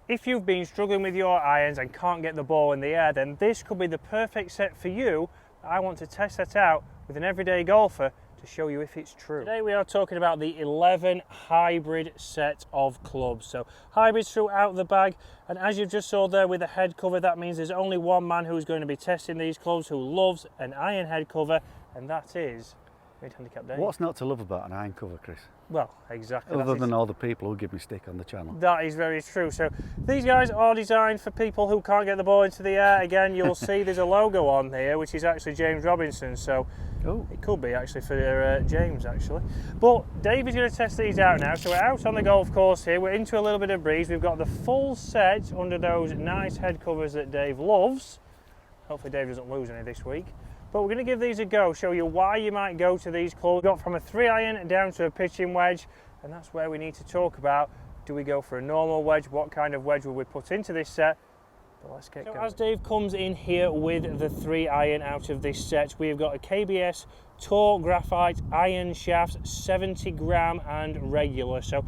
if you've been struggling with your irons and can't get the ball in the air, then this could be the perfect set for you. I want to test that out with an everyday golfer to show you if it's true. Today we are talking about the 11 hybrid set of clubs. So hybrids throughout the bag, and as you've just saw there with the head cover, that means there's only one man who's going to be testing these clubs who loves an iron head cover, and that is Mid-Handicap Dave. What's not to love about an iron cover, Chris? Well, exactly. Other than all the people who give me stick on the channel. That is very true. So these guys are designed for people who can't get the ball into the air. Again, you'll see there's a logo on here, which is actually James Robinson. So it could be actually for James, actually. But Dave is going to test these out now. So we're out on the golf course here. We're into a little bit of breeze. We've got the full set under those nice head covers that Dave loves. Hopefully Dave doesn't lose any this week. But we're going to give these a go, show you why you might go to these clubs. We've got from a 3-iron down to a pitching wedge, and that's where we need to talk about, do we go for a normal wedge? What kind of wedge will we put into this set? But let's get going. As Dave comes in here with the 3-iron out of this set, we've got a KBS Tour Graphite iron shafts, 70 gram and regular. So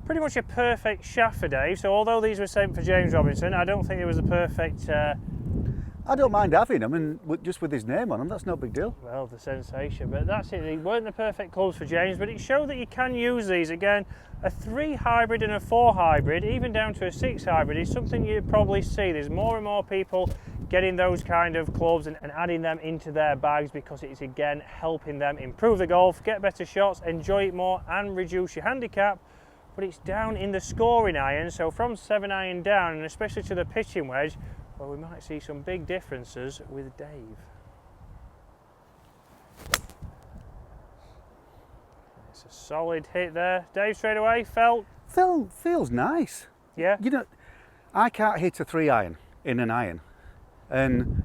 pretty much a perfect shaft for Dave. So although these were sent for James Robinson, I don't think it was a perfect I don't mind having them, and just with his name on them, that's no big deal. Well, the sensation, but that's it. They weren't the perfect clubs for James, but it showed that you can use these. Again, a 3 hybrid and a 4 hybrid, even down to a 6 hybrid, is something you probably see. There's more and more people getting those kind of clubs and adding them into their bags because it's, again, helping them improve the golf, get better shots, enjoy it more, and reduce your handicap. But it's down in the scoring iron, so from 7-iron down, and especially to the pitching wedge, well, we might see some big differences with Dave. It's a solid hit there. Dave, straight away, Feels nice. Yeah? You know, I can't hit a 3-iron in an iron, and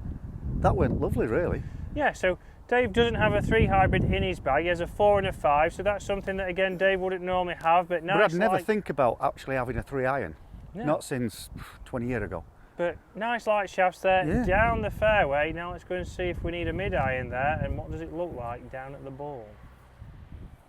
that went lovely, really. Yeah, so Dave doesn't have a 3 hybrid in his bag. He has a 4 and a 5, so that's something that, again, Dave wouldn't normally have. But I'd never think about actually having a 3-iron. No. Not since 20 years ago. But nice light shafts there, Yeah. down the fairway. Now let's go and see if we need a mid-iron there, and what does it look like down at the ball.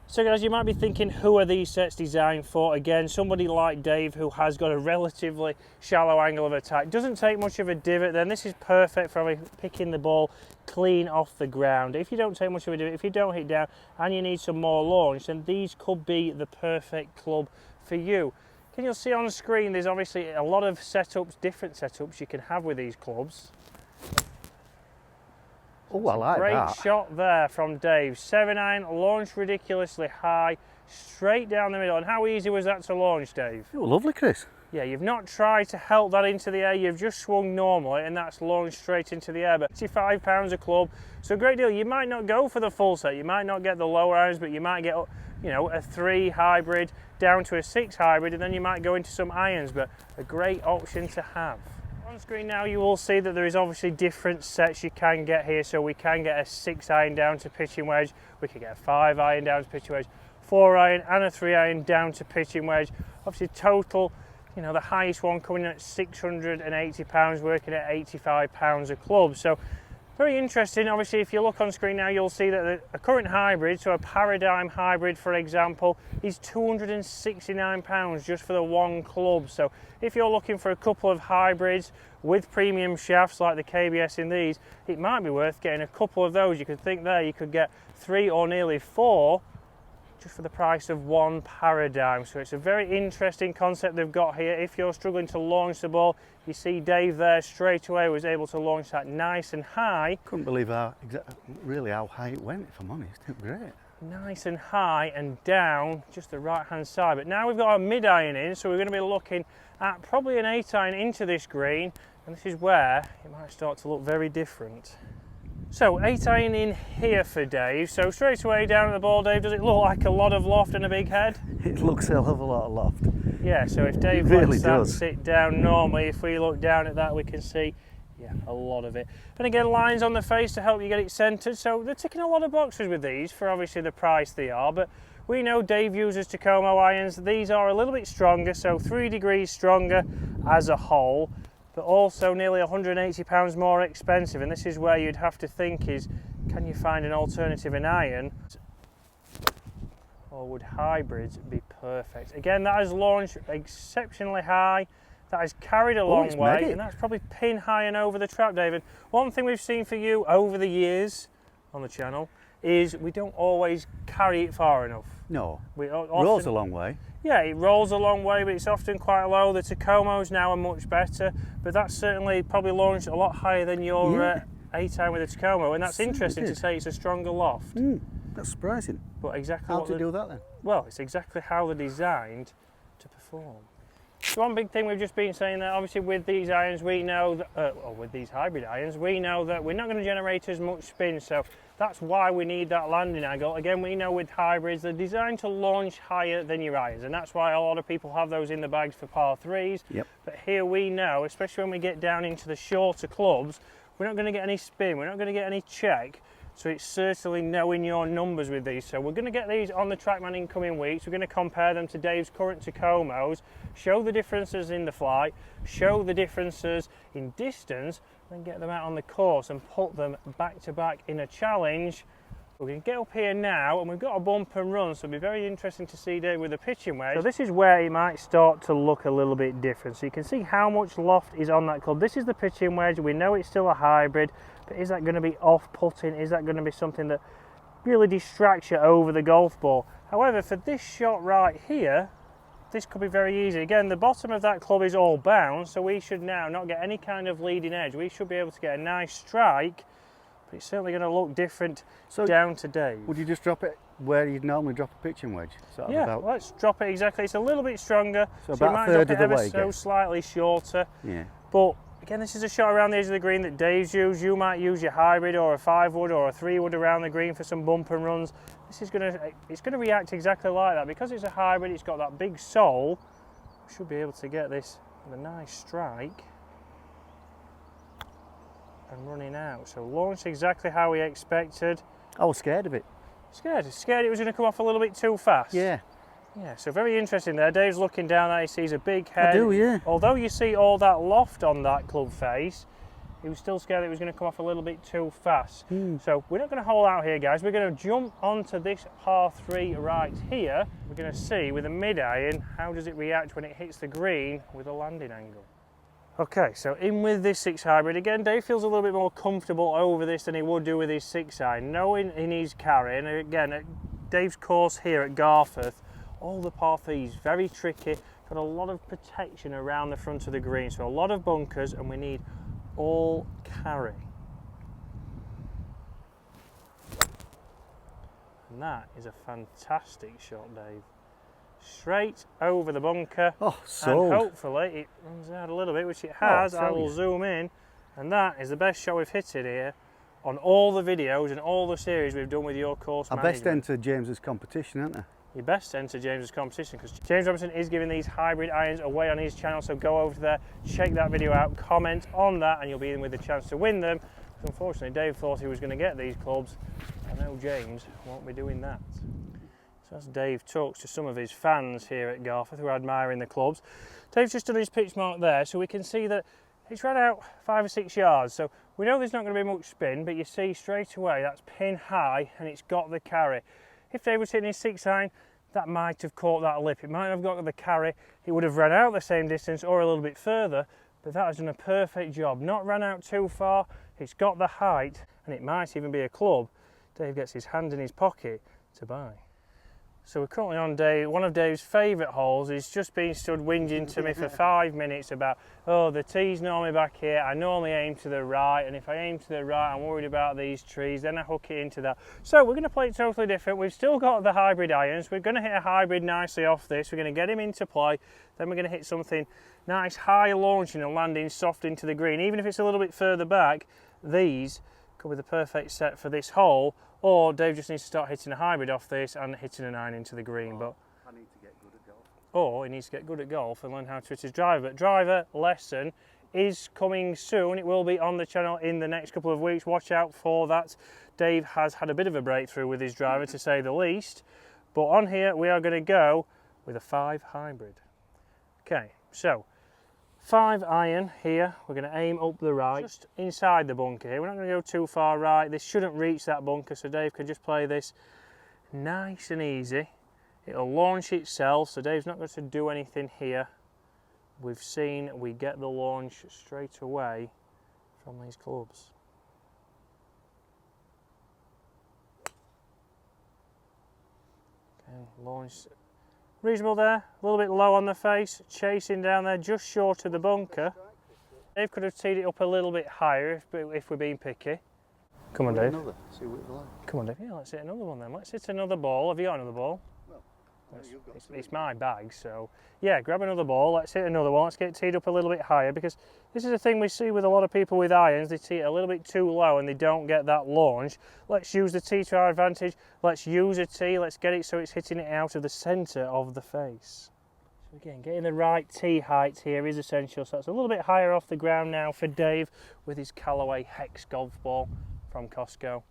So guys, you might be thinking, who are these sets designed for? Again, somebody like Dave who has got a relatively shallow angle of attack, doesn't take much of a divot, then this is perfect for picking the ball clean off the ground. If you don't take much of a divot, if you don't hit down and you need some more launch, then these could be the perfect club for you. Can you see on the screen, there's obviously a lot of setups, different setups you can have with these clubs. Oh, I like Great that. shot there from Dave. 7-iron, launched ridiculously high, straight down the middle. And how easy was that to launch, Dave? Oh, lovely, Chris. Yeah, you've not tried to help that into the air, you've just swung normally, and that's launched straight into the air. But £85 a club, so a great deal. You might not go for the full set, you might not get the lower irons, but you might get, you know, a 3 hybrid down to a 6 hybrid, and then you might go into some irons, but a great option to have. On screen now you will see that there is obviously different sets you can get here. So we can get a 6-iron down to pitching wedge, we can get a 5-iron down to pitching wedge, 4-iron and a 3-iron down to pitching wedge. Obviously total, you know, the highest one coming in at £680, working at £85 a club. So very interesting. Obviously, if you look on screen now, you'll see that a current hybrid, so a Paradigm hybrid, for example, is £269 just for the one club. So if you're looking for a couple of hybrids with premium shafts like the KBS in these, it might be worth getting a couple of those. You could think there you could get 3 or nearly 4 just for the price of one Paradigm. So it's a very interesting concept they've got here. If you're struggling to launch the ball, you see Dave there straight away was able to launch that nice and high. Couldn't believe really how high it went, if I'm honest. It was great. Nice and high and down just the right hand side. But now we've got our mid-iron in, so we're going to be looking at probably an 8-iron into this green, and this is where it might start to look very different. So 8-iron in here for Dave. So straight away down at the ball, Dave, does it look like a lot of loft and a big head? It looks a hell of a lot of loft. Yeah, so if Dave lets that sit down normally, if we look down at that, we can see, yeah, a lot of it. And again, lines on the face to help you get it centered. So they're ticking a lot of boxes with these for obviously the price they are. But we know Dave uses Takomo irons. These are a little bit stronger, so 3 degrees stronger as a whole, but also nearly £180 more expensive. And this is where you'd have to think is, can you find an alternative in iron? Or would hybrids be perfect? Again, that is launched exceptionally high, That is carried a long it's way, made it. and that's probably pin high and over the trap, David. One thing we've seen for you over the years on the channel is we don't always carry it far enough. No, We rolls a long way. Yeah, it rolls a long way, but it's often quite low. The Tacomos now are much better, but that's certainly probably launched a lot higher than your A-Time with the Tacomo, and that's interesting to say it's a stronger loft. That's surprising. But exactly How what to do that then? Well, it's exactly how they're designed to perform. So one big thing we've just been saying that obviously with these irons we know that, or with these hybrid irons, we know that we're not going to generate as much spin, so that's why we need that landing angle. Again, we know with hybrids they're designed to launch higher than your irons, and that's why a lot of people have those in the bags for par threes. Yep. But here we know, especially when we get down into the shorter clubs, we're not going to get any spin, we're not going to get any check. So it's certainly knowing your numbers with these. So we're going to get these on the TrackMan in coming weeks. We're going to compare them to Dave's current Tacomos, show the differences in the flight, show the differences in distance, then get them out on the course and put them back to back in a challenge. We're going to get up here now, and we've got a bump and run, so it'll be very interesting to see Dave with the pitching wedge. So this is where it might start to look a little bit different. So you can see how much loft is on that club. This is the pitching wedge. We know it's still a hybrid, but is that going to be off-putting? Is that going to be something that really distracts you over the golf ball? However, for this shot right here, this could be very easy. Again, the bottom of that club is all bound, so we should now not get any kind of leading edge. We should be able to get a nice strike, but it's certainly going to look different down to Dave. Would you just drop it where you'd normally drop a pitching wedge? Sort of Yeah, about, let's drop it exactly. It's a little bit stronger, so you about might a third drop of it the ever way. so slightly shorter. Yeah. But again, this is a shot around the edge of the green that Dave's used. You might use your hybrid or a 5-wood or a 3-wood around the green for some bump and runs. This is it's going to react exactly like that. Because it's a hybrid, it's got that big sole. We should be able to get this with a nice strike and running out. So launched exactly how we expected. I was scared of it. Scared it was going to come off a little bit too fast. Yeah. Yeah, so very interesting there. Dave's looking down there, he sees a big head. I do, yeah. Although you see all that loft on that club face, he was still scared it was going to come off a little bit too fast. So we're not going to hold out here, guys. We're going to jump onto this par 3 right here. We're going to see with a mid-iron, how does it react when it hits the green with a landing angle. Okay, so in with this 6 hybrid. Again, Dave feels a little bit more comfortable over this than he would do with his 6 iron, knowing he needs carry. And again, at Dave's course here at Garforth, all the par 3s, very tricky, got a lot of protection around the front of the green, so a lot of bunkers, and we need all carry. And that is a fantastic shot, Dave. Straight over the bunker. Oh, sold. And hopefully it runs out a little bit, which it has. I will zoom in, and that is the best shot we've hit it here on all the videos and all the series we've done with your course management. I best enter James's competition, aren't I? You best enter James's competition, because James Robinson is giving these hybrid irons away on his channel, so go over there, check that video out, comment on that, and you'll be in with a chance to win them. Unfortunately, Dave thought he was going to get these clubs. I know James won't be doing that. So as Dave talks to some of his fans here at Garforth who are admiring the clubs, Dave's just done his pitch mark there, so we can see that it's run out 5 or 6 yards. So we know there's not going to be much spin, but you see straight away that's pin high and it's got the carry. If Dave was hitting his 6 iron, that might have caught that lip. It might have got the carry. It would have run out the same distance or a little bit further, but that has done a perfect job. Not run out too far, it's got the height, and it might even be a club Dave gets his hand in his pocket to buy. So we're currently on one of Dave's favourite holes. He's just been stood whinging to me for 5 minutes about, oh, the tee's normally back here, I normally aim to the right, and if I aim to the right I'm worried about these trees, then I hook it into that. So we're going to play it totally different. We've still got the hybrid irons. We're going to hit a hybrid nicely off this. We're going to get him into play, then we're going to hit something nice high launching and landing soft into the green. Even if it's a little bit further back, these could be the perfect set for this hole. Or Dave just needs to start hitting a hybrid off this and hitting an iron into the green. But I need to get good at golf. Or he needs to get good at golf and learn how to hit his driver. Driver lesson is coming soon. It will be on the channel in the next couple of weeks. Watch out for that. Dave has had a bit of a breakthrough with his driver, to say the least. But on here we are going to go with a 5 hybrid. Okay, so 5 iron here, we're going to aim up the right, just inside the bunker here. We're not going to go too far right. This shouldn't reach that bunker, so Dave can just play this nice and easy. It'll launch itself, so Dave's not going to do anything here we've seen we get the launch straight away from these clubs. Okay, launch reasonable there, a little bit low on the face, chasing down there just short of the bunker. Dave could have teed it up a little bit higher if we're being picky. Come on, Dave. Another. See what you like. Come on, Dave. Yeah, let's hit another one then. Let's hit another ball. Have you got another ball? Well, It's my bag, so yeah, grab another ball. Let's hit another one. Let's get it teed up a little bit higher, because this is the thing we see with a lot of people with irons. They tee it a little bit too low and they don't get that launch. Let's use the tee to our advantage. Let's use a tee. Let's get it so it's hitting it out of the centre of the face. So again, getting the right tee height here is essential. So it's a little bit higher off the ground now for Dave with his Callaway Hex golf ball from Costco.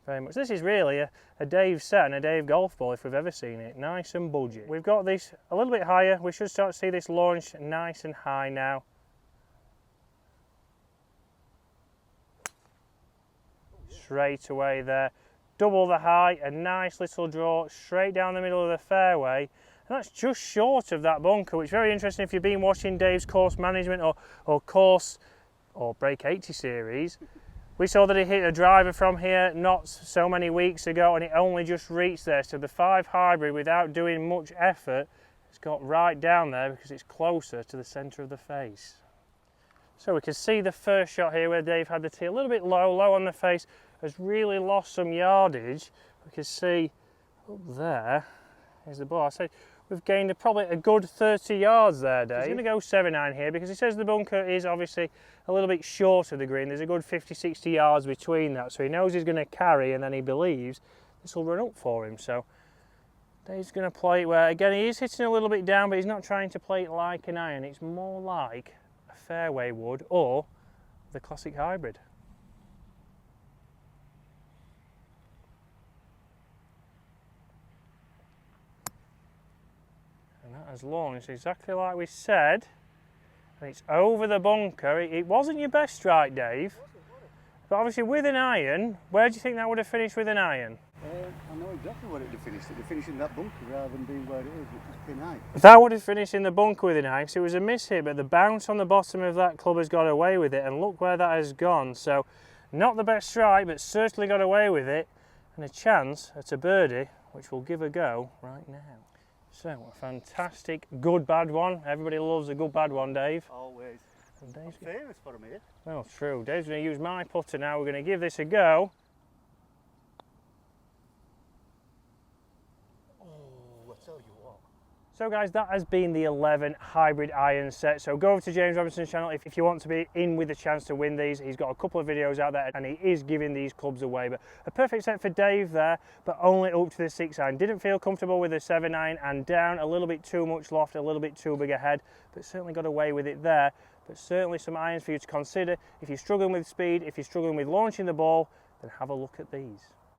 Very much. This is really a Dave set and a Dave golf ball if we've ever seen it. Nice and budget. We've got this a little bit higher. We should start to see this launch nice and high now. Straight away there. Double the height, a nice little draw straight down the middle of the fairway. And that's just short of that bunker, which is very interesting if you've been watching Dave's course management or course or Break 80 series. We saw that he hit a driver from here not so many weeks ago and it only just reached there. So the 5 hybrid, without doing much effort, it's got right down there because it's closer to the centre of the face. So we can see the first shot here where Dave had the tee a little bit low on the face, has really lost some yardage. We can see up there is the ball. I say we've gained probably a good 30 yards there, Dave. He's going to go 7-9 here because he says the bunker is obviously a little bit short of the green. There's a good 50-60 yards between that, so he knows he's going to carry and then he believes this will run up for him. So Dave's going to play it where, again, he is hitting a little bit down, but he's not trying to play it like an iron. It's more like a fairway wood or the classic hybrid. And that has launched exactly like we said. And it's over the bunker. It wasn't your best strike, Dave. But obviously with an iron, where do you think that would have finished with an iron? I know exactly where it would have finished. It would finish in that bunker rather than being where it is, which is pin high. That would have finished in the bunker with an iron, so it was a miss hit, but the bounce on the bottom of that club has got away with it, and look where that has gone. So not the best strike, but certainly got away with it, and a chance at a birdie, which we'll give a go right now. So, a fantastic good bad one. Everybody loves a good bad one, Dave. Always. And Dave's I'm famous for them here. well, true. Dave's going to use my putter now. We're going to give this a go. Oh, I tell you what. So guys, that has been the 11 hybrid iron set. So go over to James Robinson's channel if you want to be in with a chance to win these. He's got a couple of videos out there and he is giving these clubs away. But a perfect set for Dave there, but only up to the 6 iron. Didn't feel comfortable with the 7 iron and down, a little bit too much loft, a little bit too big a head, but certainly got away with it there. But certainly some irons for you to consider. If you're struggling with speed, if you're struggling with launching the ball, then have a look at these.